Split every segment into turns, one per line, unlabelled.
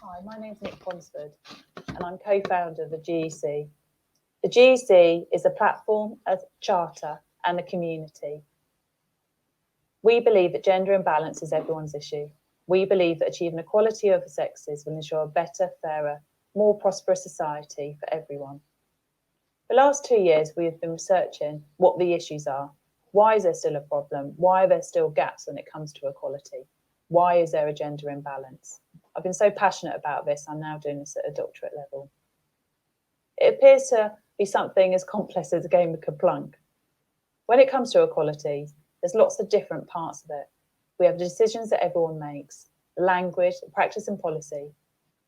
Hi, my name's Nick Ponsford and I'm co-founder of the GEC. The GEC is a platform, a charter and a community. We believe that gender imbalance is everyone's issue. We believe that achieving equality of the sexes will ensure a better, fairer, more prosperous society for everyone. For the last 2 years, we have been researching what the issues are. Why is there still a problem? Why are there still gaps when it comes to equality? Why is there a gender imbalance? I've been so passionate about this, I'm now doing this at a doctorate level. It appears to be something as complex as a game of Kaplunk. When it comes to equality, there's lots of different parts of it. We have the decisions that everyone makes, the language, the practice and policy.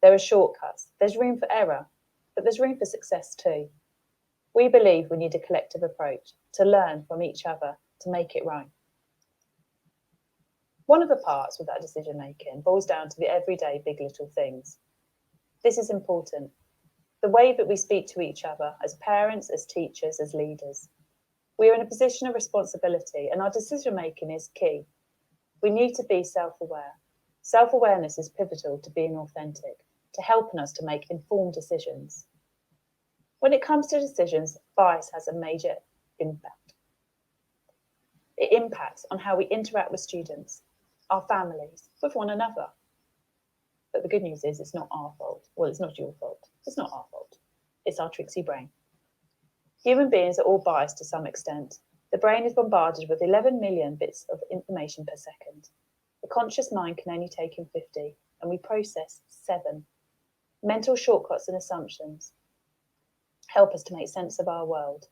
There are shortcuts, there's room for error, but there's room for success too. We believe we need a collective approach to learn from each other to make it right. One of the parts with that decision making boils down to the everyday big little things. This is important. The way that we speak to each other as parents, as teachers, as leaders. We are in a position of responsibility and our decision making is key. We need to be self-aware. Self-awareness is pivotal to being authentic, to helping us to make informed decisions. When it comes to decisions, bias has a major impact. It impacts on how we interact with students, our families, with one another. But the good news is it's not our fault. Well, it's not your fault. It's not our fault. It's our tricksy brain. Human beings are all biased to some extent. The brain is bombarded with 11 million bits of information per second. The conscious mind can only take in 50, and we process 7. Mental shortcuts and assumptions help us to make sense of our world.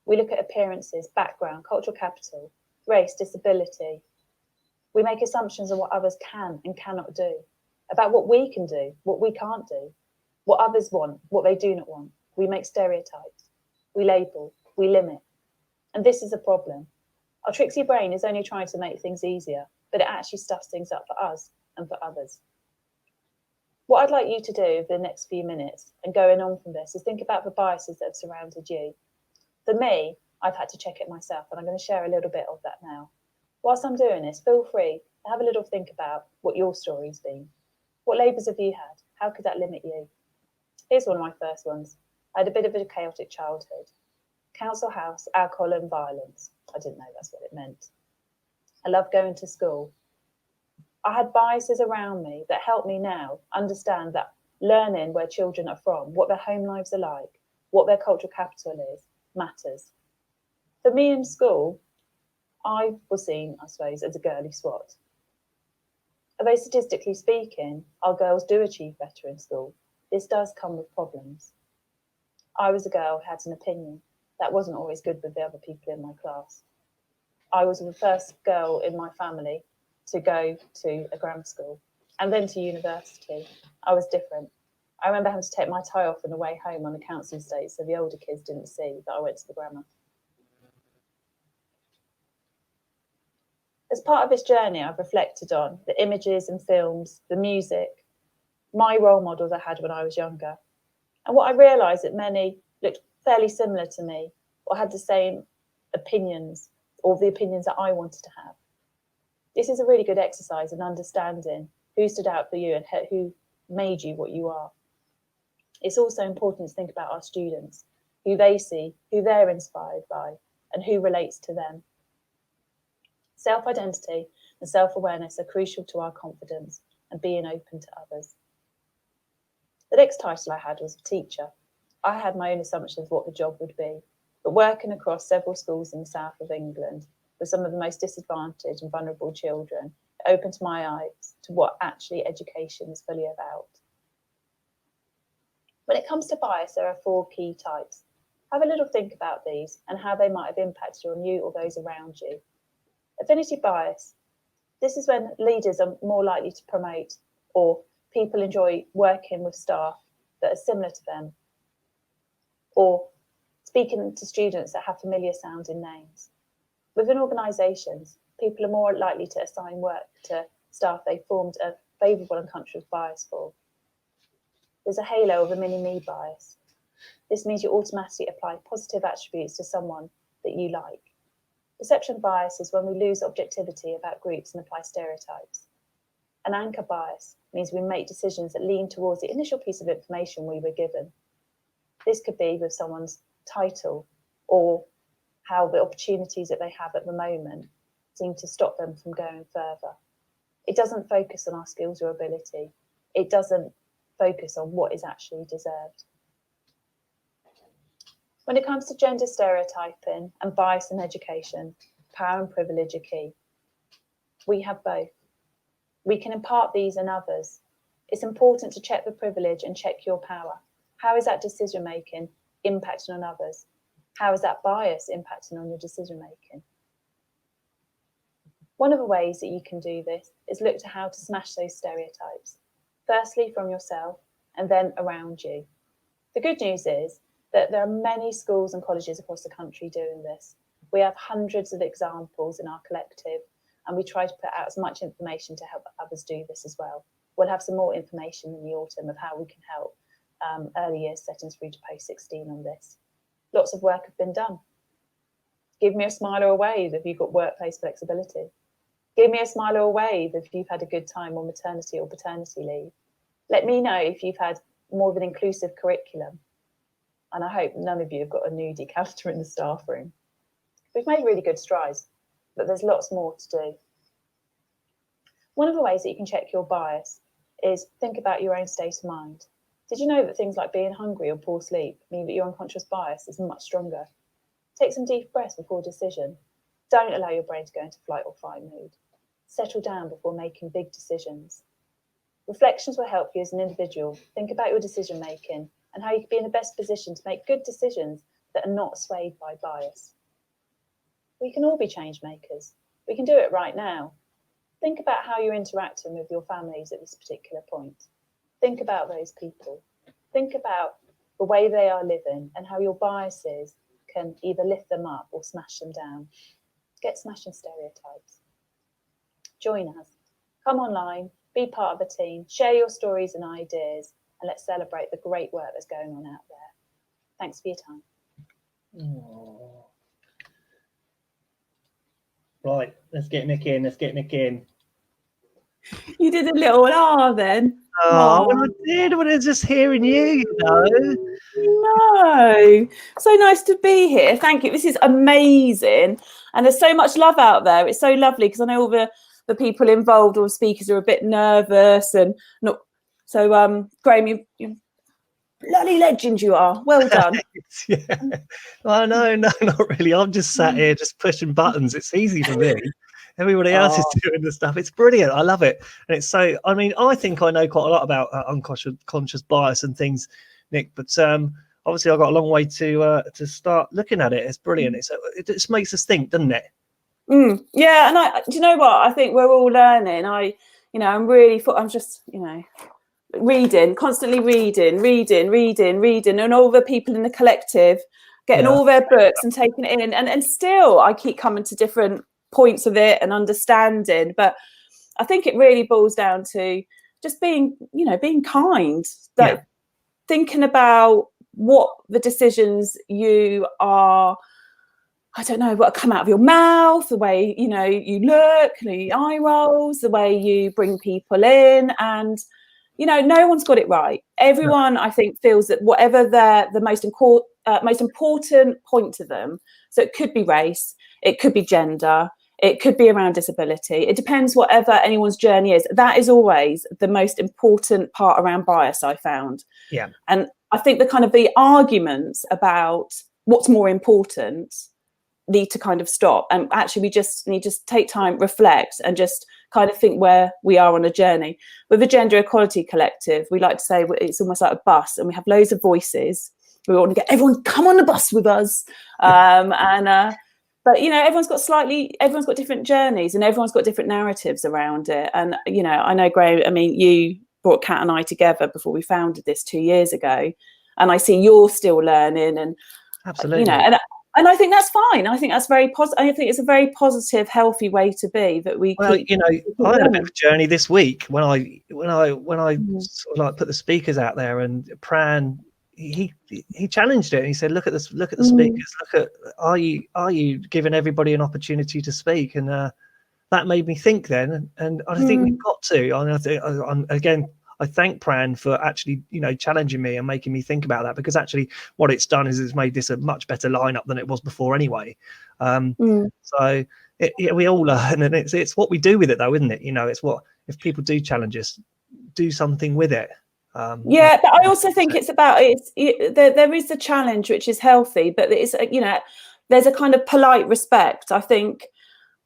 We look at appearances, background, cultural capital, race, disability. We make assumptions on what others can and cannot do, about what we can do, what we can't do, what others want, what they do not want. We make stereotypes. We label, we limit. And this is a problem. Our tricksy brain is only trying to make things easier, but it actually stuffs things up for us and for others. What I'd like you to do over the next few minutes and going on from this is think about the biases that have surrounded you. For me, I've had to check it myself, and I'm going to share a little bit of that now. Whilst I'm doing this, feel free to have a little think about what your story's been. What labels have you had? How could that limit you? Here's one of my first ones. I had a bit of a chaotic childhood. Council house, alcohol and violence. I didn't know that's what it meant. I loved going to school. I had biases around me that help me now understand that learning where children are from, what their home lives are like, what their cultural capital is, matters. For me in school, I was seen, I suppose, as a girly swat. Although statistically speaking, our girls do achieve better in school, this does come with problems. I was a girl who had an opinion. That wasn't always good with the other people in my class. I was the first girl in my family to go to a grammar school and then to university. I was different. I remember having to take my tie off on the way home on the council estate so the older kids didn't see that I went to the grammar. As part of this journey, I've reflected on the images and films, the music, my role models I had when I was younger. And what I realised that many looked fairly similar to me or had the same opinions or the opinions that I wanted to have. This is a really good exercise in understanding who stood out for you and who made you what you are. It's also important to think about our students, who they see, who they're inspired by, and who relates to them. Self-identity and self-awareness are crucial to our confidence and being open to others. The next title I had was teacher. I had my own assumptions of what the job would be, but working across several schools in the south of England with some of the most disadvantaged and vulnerable children, it opened my eyes to what actually education is fully about. When it comes to bias, there are 4 key types. Have a little think about these and how they might have impacted on you or those around you. Affinity bias. This is when leaders are more likely to promote or people enjoy working with staff that are similar to them or speaking to students that have familiar sounding names. Within organisations, people are more likely to assign work to staff they formed a favourable and unconscious bias for. There's a halo of a mini-me bias. This means you automatically apply positive attributes to someone that you like. Perception bias is when we lose objectivity about groups and apply stereotypes. An anchor bias means we make decisions that lean towards the initial piece of information we were given. This could be with someone's title or how the opportunities that they have at the moment seem to stop them from going further. It doesn't focus on our skills or ability. It doesn't focus on what is actually deserved. When it comes to gender stereotyping and bias in education, power and privilege are key. We have both. We can impart these and others. It's important to check the privilege and check your power. How is that decision making impacting on others? How is that bias impacting on your decision making? One of the ways that you can do this is look to how to smash those stereotypes. Firstly, from yourself and then around you. The good news is that there are many schools and colleges across the country doing this. We have hundreds of examples in our collective, and we try to put out as much information to help others do this as well. We'll have some more information in the autumn of how we can help early years settings through to post 16 on this. Lots of work have been done. Give me a smile or a wave if you've got workplace flexibility. Give me a smile or a wave if you've had a good time on maternity or paternity leave. Let me know if you've had more of an inclusive curriculum. And I hope none of you have got a nudie calendar in the staff room. We've made really good strides, but there's lots more to do. One of the ways that you can check your bias is think about your own state of mind. Did you know that things like being hungry or poor sleep mean that your unconscious bias is much stronger? Take some deep breaths before decision. Don't allow your brain to go into flight or fight mode. Settle down before making big decisions. Reflections will help you as an individual think about your decision making and how you can be in the best position to make good decisions that are not swayed by bias. We can all be change makers. We can do it right now. Think about how you're interacting with your families at this particular point. Think about those people. Think about the way they are living and how your biases can either lift them up or smash them down. Get smashing stereotypes. Join us. Come online, be part of a team, share your stories and ideas, and let's celebrate the great work that's going on out there. Thanks for your time.
Aww. Right, let's get Nick in.
You did a little then.
Oh, well, I did when I was just hearing you,
No, so nice to be here. Thank you. This is amazing. And there's so much love out there. It's so lovely because I know all the people involved, all the speakers are a bit nervous and not. So, Graham, you bloody legend you are. Well done.
Yeah. Well, no, not really. I'm just sat here just pushing buttons. It's easy for me. Everybody else is doing the stuff. It's brilliant. I love it. And it's so, I mean, I think I know quite a lot about unconscious bias and things, Nick, but obviously I've got a long way to start looking at it. It's brilliant. It just makes us think, doesn't it?
Yeah. And do you know what? I think we're all learning. I'm just, constantly reading, and all the people in the collective getting all their books and taking it in. And still I keep coming to different points of it and understanding, but I think it really boils down to just being kind, thinking about what the decisions you are, I don't know, what come out of your mouth, the way you look, the eye rolls, the way you bring people in, and no one's got it right. Everyone, I think, feels that whatever the most important point to them, so it could be race, it could be gender, it could be around disability. It depends whatever anyone's journey is. That is always the most important part around bias, I found.
Yeah.
And I think the arguments about what's more important need to kind of stop. And actually, we just need to take time, reflect, and just kind of think where we are on a journey. With the Gender Equality Collective, we like to say it's almost like a bus, and we have loads of voices. We want to get everyone come on the bus with us. But everyone's got different journeys, and everyone's got different narratives around it. And I know, Graham, I mean, you brought Kat and I together before we founded this 2 years ago, and I see you're still learning, and
absolutely,
and I think that's fine. I think that's very positive. I think it's a very positive, healthy way to be. That we
I had a bit of a journey this week when I sort of like put the speakers out there, and Pran. He challenged it, and he said, look at the speakers, are you giving everybody an opportunity to speak? And that made me think then, and I think we've got to. Again, I thank Pran for actually, challenging me and making me think about that, because actually what it's done is it's made this a much better lineup than it was before anyway. So we all learn, and it's what we do with it though, isn't it? It's what, if people do challenge us, do something with it.
Yeah, but I also think it's about there is a challenge which is healthy, but it's there's a kind of polite respect. I think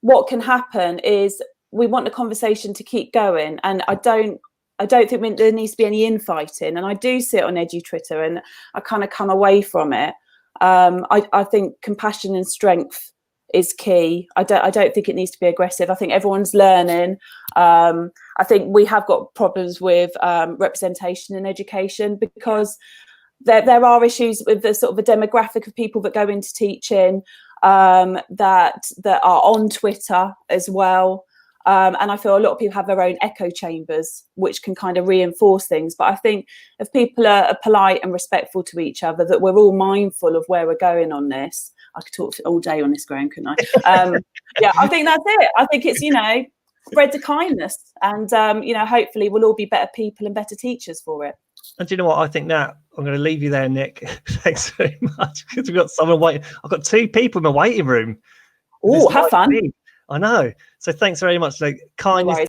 what can happen is we want the conversation to keep going, and I don't think there needs to be any infighting. And I do see it on Edu Twitter, and I kind of come away from it. I think compassion and strength is key. I don't think it needs to be aggressive. I think everyone's learning. I think we have got problems with representation in education, because there are issues with the sort of the demographic of people that go into teaching, that are on Twitter as well. And I feel a lot of people have their own echo chambers, which can kind of reinforce things. But I think if people are polite and respectful to each other, that we're all mindful of where we're going on this. I could talk all day on this, Graham, couldn't I? Yeah, I think that's it. I think it's, spread the kindness, and, hopefully we'll all be better people and better teachers for it.
And do you know what? I think that I'm going to leave you there, Nick. Thanks very much, because we've got someone waiting. I've got 2 people in my waiting room.
Oh, have fun.
I know. So thanks very much. Kindness.